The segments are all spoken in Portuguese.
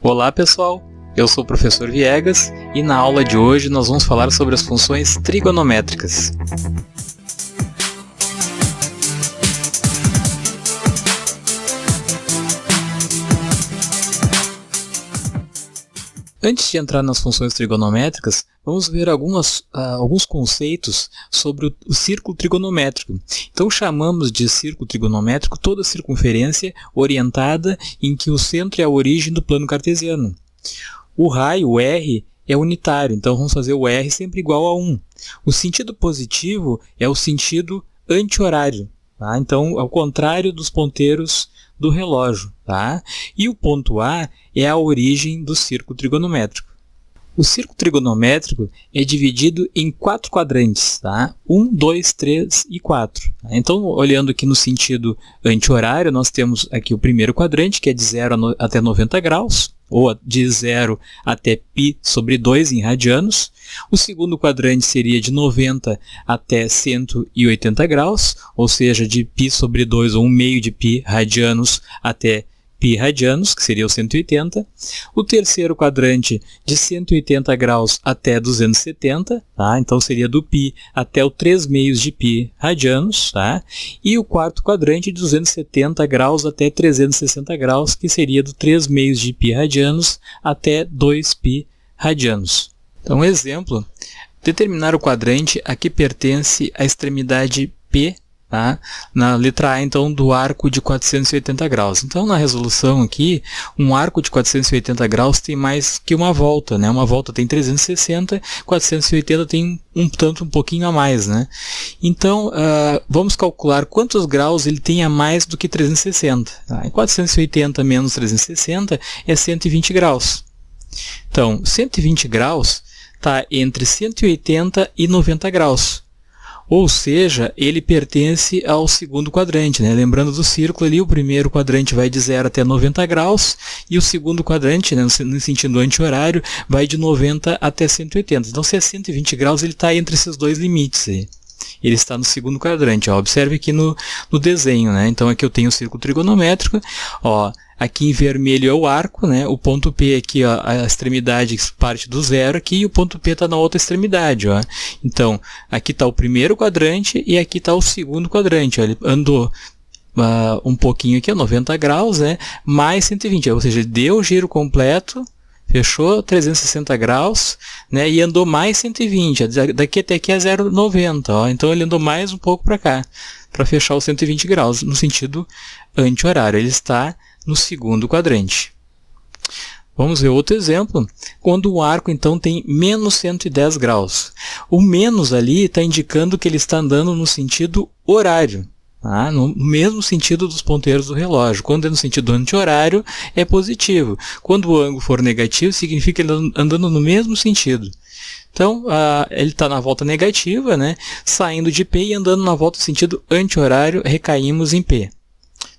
Olá pessoal, eu sou o professor Viegas e na aula de hoje nós vamos falar sobre as funções trigonométricas. Antes de entrar nas funções trigonométricas, vamos ver alguns conceitos sobre o círculo trigonométrico. Então chamamos de círculo trigonométrico toda circunferência orientada em que o centro é a origem do plano cartesiano. O raio, o R, é unitário, então vamos fazer o R sempre igual a 1. O sentido positivo é o sentido anti-horário, tá? Então ao contrário dos ponteiros do relógio, tá? E o ponto A é a origem do círculo trigonométrico. O círculo trigonométrico é dividido em 4 quadrantes, tá? 1, 2, 3 e 4. Tá? Então, olhando aqui no sentido anti-horário, nós temos aqui o primeiro quadrante, que é de 0 até 90 graus, ou de 0 até π sobre 2 em radianos. O segundo quadrante seria de 90 até 180 graus, ou seja, de π sobre 2, ou 1 meio de π radianos até π radianos, que seria o 180. O terceiro quadrante de 180 graus até 270, tá? Então seria do π até o 3 meios de π radianos, tá? E o quarto quadrante de 270 graus até 360 graus, que seria do 3 meios de π radianos até 2 π radianos. Então, exemplo, determinar o quadrante a que pertence a extremidade P, tá? Na letra A, então, do arco de 480 graus. Então, na resolução aqui, um arco de 480 graus tem mais que uma volta, né? Uma volta tem 360, 480 tem um pouquinho a mais, né? Então, vamos calcular quantos graus ele tem a mais do que 360. Tá? 480 menos 360 é 120 graus. Então, 120 graus está entre 180 e 90 graus. Ou seja, ele pertence ao segundo quadrante, né? Lembrando do círculo ali, o primeiro quadrante vai de 0 até 90 graus e o segundo quadrante, né, no sentido anti-horário, vai de 90 até 180. Então, se é 120 graus, ele está entre esses dois limites aí. Ele está no segundo quadrante. Ó. Observe aqui no desenho, né? Então, aqui eu tenho o círculo trigonométrico. Ó, aqui em vermelho é o arco, né? O ponto P aqui, ó, a extremidade que parte do zero aqui, e o ponto P está na outra extremidade. Ó. Então, aqui está o primeiro quadrante e aqui está o segundo quadrante. Ó. Ele andou um pouquinho aqui, ó, 90 graus, né? Mais 120. Ou seja, ele deu o giro completo, fechou 360 graus, né, e andou mais 120, daqui até aqui é 0,90, ó, então ele andou mais um pouco para cá, para fechar os 120 graus, no sentido anti-horário, ele está no segundo quadrante. Vamos ver outro exemplo, quando o arco então tem menos 110 graus. O menos ali está indicando que ele está andando no sentido horário. Ah, no mesmo sentido dos ponteiros do relógio. Quando é no sentido anti-horário, é positivo. Quando o ângulo for negativo, significa ele andando no mesmo sentido. Então, ele está na volta negativa, né? Saindo de P e andando na volta no sentido anti-horário, recaímos em P.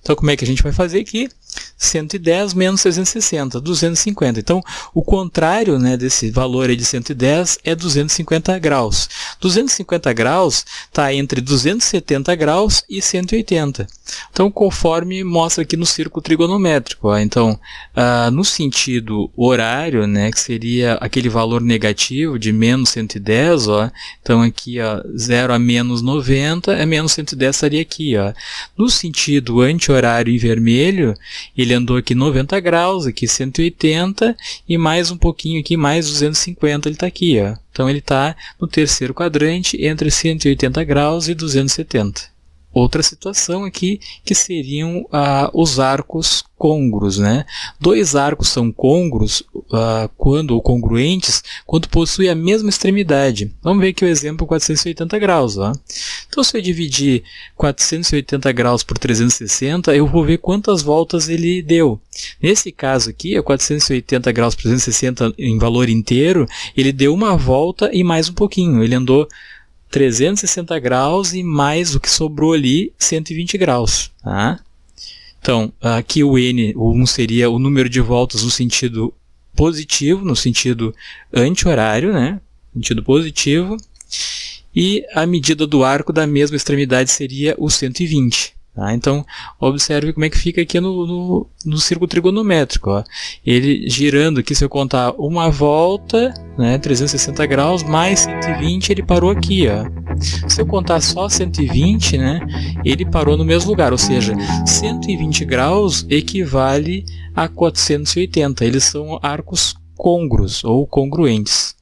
Então, como é que a gente vai fazer aqui? 110 menos 360, 250. Então, o contrário, né, desse valor aí de 110 é 250 graus. 250 graus está entre 270 graus e 180. Então, conforme mostra aqui no círculo trigonométrico. Ó. Então, no sentido horário, né, que seria aquele valor negativo de menos 110, ó, então aqui ó, 0 a menos 90, é menos 110 estaria aqui. Ó. No sentido anti-horário em vermelho, ele andou aqui 90 graus, aqui 180 e mais um pouquinho aqui, mais 250, ele está aqui. Ó. Então ele está no terceiro quadrante entre 180 graus e 270. Outra situação aqui que seriam os arcos côngruos, né? Dois arcos são côngruos ou congruentes quando possuem a mesma extremidade. Vamos ver aqui o exemplo 480 graus. Ó. Então, se eu dividir 480 graus por 360, eu vou ver quantas voltas ele deu. Nesse caso aqui, 480 graus por 360 em valor inteiro, ele deu uma volta e mais um pouquinho. Ele andou 360 graus e mais o que sobrou ali, 120 graus. Tá? Então, aqui o N, o 1 seria o número de voltas no sentido positivo, no sentido anti-horário, né? Sentido positivo. E a medida do arco da mesma extremidade seria o 120. Tá? Então, observe como é que fica aqui no círculo trigonométrico. Ó. Ele girando aqui, se eu contar uma volta, né, 360 graus, mais 120, ele parou aqui. Ó. Se eu contar só 120, né, ele parou no mesmo lugar, ou seja, 120 graus equivale a 480. Eles são arcos côngruos ou congruentes.